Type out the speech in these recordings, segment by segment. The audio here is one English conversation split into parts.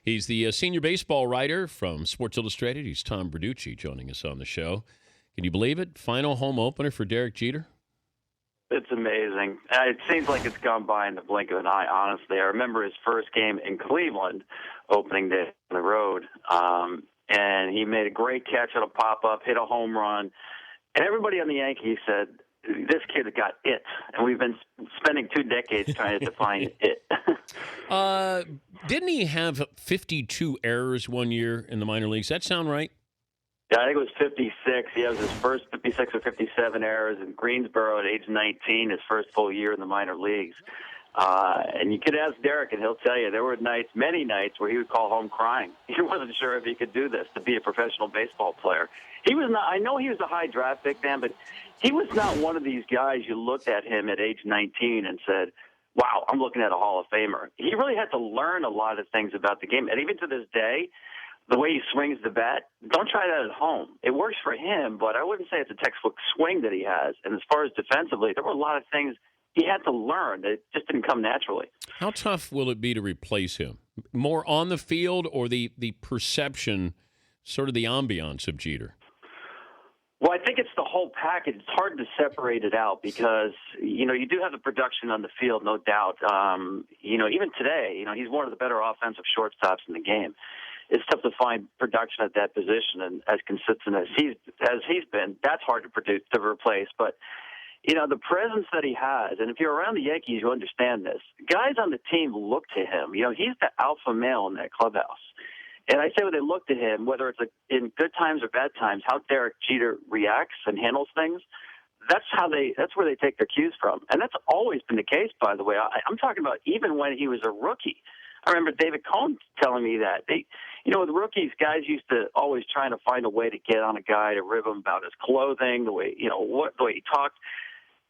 He's the senior baseball writer from Sports Illustrated. He's Tom Verducci joining us on the show. Can you believe it? Final home opener for Derek Jeter? It's amazing. It seems like it's gone by in the blink of an eye, honestly. I remember his first game in Cleveland, opening day on the road, and he made a great catch on a pop-up, hit a home run, and everybody on the Yankees said, this kid got it, and we've been spending 2 decades trying to define it. Didn't he have 52 errors one year in the minor leagues? Does that sound right? Yeah, I think it was 56. He has his first 56 or 57 errors in Greensboro at age 19, his first full year in the minor leagues. And you could ask Derek, and he'll tell you there were nights, many nights, where he would call home crying. He wasn't sure if he could do this, to be a professional baseball player. He was not. I know he was a high draft pick, man, but he was not one of these guys you looked at him at age 19 and said, wow, I'm looking at a Hall of Famer. He really had to learn a lot of things about the game. And even to this day, the way he swings the bat, don't try that at home. It works for him, but I wouldn't say it's a textbook swing that he has. And as far as defensively, there were a lot of things he had to learn that just didn't come naturally. How tough will it be to replace him? More on the field or the perception, sort of the ambiance of Jeter? Well, I think it's the whole package. It's hard to separate it out because, you do have the production on the field, no doubt. Even today, he's one of the better offensive shortstops in the game. It's tough to find production at that position, and as consistent as he's been, that's hard to replace. But the presence that he has, and if you're around the Yankees, you understand this. Guys on the team look to him. He's the alpha male in that clubhouse. And I say when they look to him, whether it's in good times or bad times, how Derek Jeter reacts and handles things, that's where they take their cues from. And that's always been the case, by the way. I'm talking about even when he was a rookie. I remember David Cohn telling me that. With rookies, guys used to always trying to find a way to get on a guy to rib him about his clothing, the way he talked.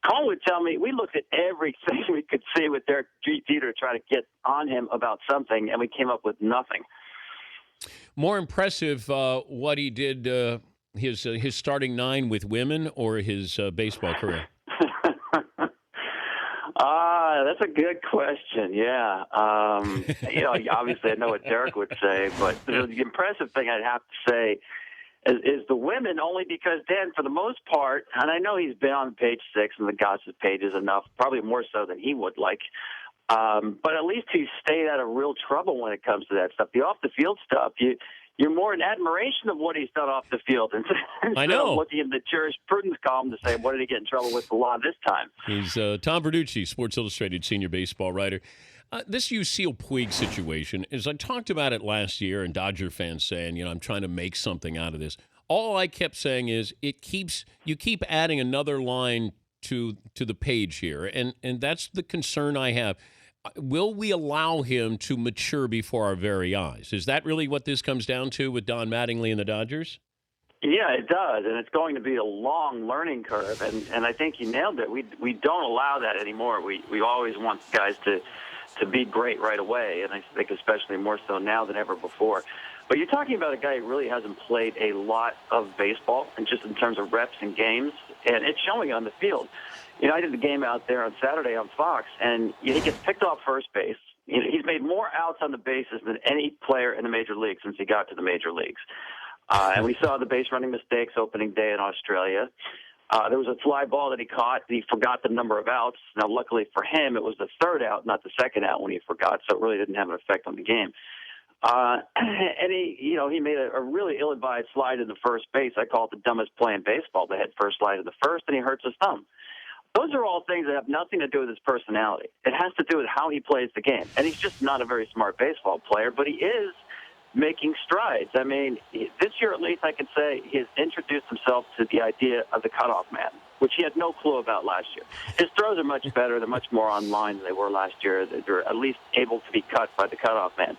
Cohn would tell me we looked at everything we could see with Derek Jeter to try to get on him about something, and we came up with nothing. More impressive what he did, his starting 9 with women or his baseball career? That's a good question. Yeah. Obviously I know what Derek would say, but the impressive thing I'd have to say is the women, only because, Dan, for the most part, and I know he's been on page 6 and the gossip pages enough, probably more so than he would like, but at least he stayed out of real trouble when it comes to that stuff. The off-the-field stuff, you're more in admiration of what he's done off the field instead of looking in the jurisprudence column to say, what did he get in trouble with the law this time? He's Tom Verducci, Sports Illustrated senior baseball writer. This Yasiel Puig situation, as I talked about it last year, and Dodger fans saying, I'm trying to make something out of this. All I kept saying is you keep adding another line to the page here, and that's the concern I have. Will we allow him to mature before our very eyes? Is that really what this comes down to with Don Mattingly and the Dodgers? Yeah, it does, and it's going to be a long learning curve, and I think you nailed it. We don't allow that anymore. We always want guys to be great right away, and I think especially more so now than ever before. But you're talking about a guy who really hasn't played a lot of baseball, and just in terms of reps and games, and it's showing on the field. I did the game out there on Saturday on Fox, and he gets picked off first base. He's made more outs on the bases than any player in the major leagues since he got to the major leagues. And we saw the base running mistakes opening day in Australia. There was a fly ball that he caught. He forgot the number of outs. Now, luckily for him, it was the third out, not the second out when he forgot, so it really didn't have an effect on the game. And he made a really ill-advised slide in the first base. I call it the dumbest play in baseball, the head first slide in the first, and he hurts his thumb. Those are all things that have nothing to do with his personality. It has to do with how he plays the game. And he's just not a very smart baseball player, but he is making strides. I mean, this year at least I can say he has introduced himself to the idea of the cutoff man, which he had no clue about last year. His throws are much better. They're much more online than they were last year. They're at least able to be cut by the cutoff man.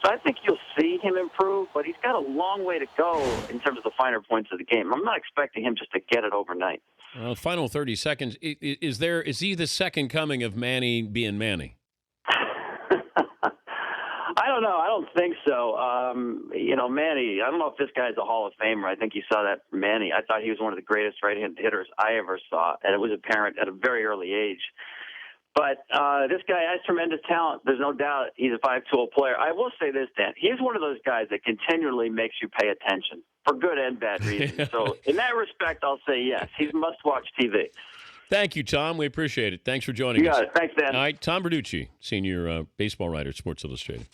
So I think you'll see him improve, but he's got a long way to go in terms of the finer points of the game. I'm not expecting him just to get it overnight. Final 30 seconds. Is he the second coming of Manny being Manny? I don't know. I don't think so. Manny, I don't know if this guy's a Hall of Famer. I think you saw that from Manny. I thought he was one of the greatest right-handed hitters I ever saw, and it was apparent at a very early age. But But this guy has tremendous talent. There's no doubt he's a 5-tool player. I will say this, Dan. He's one of those guys that continually makes you pay attention for good and bad reasons. So in that respect, I'll say yes. He's must-watch TV. Thank you, Tom. We appreciate it. Thanks for joining You us. got it. Thanks, Dan. All right, Tom Verducci, senior baseball writer at Sports Illustrated.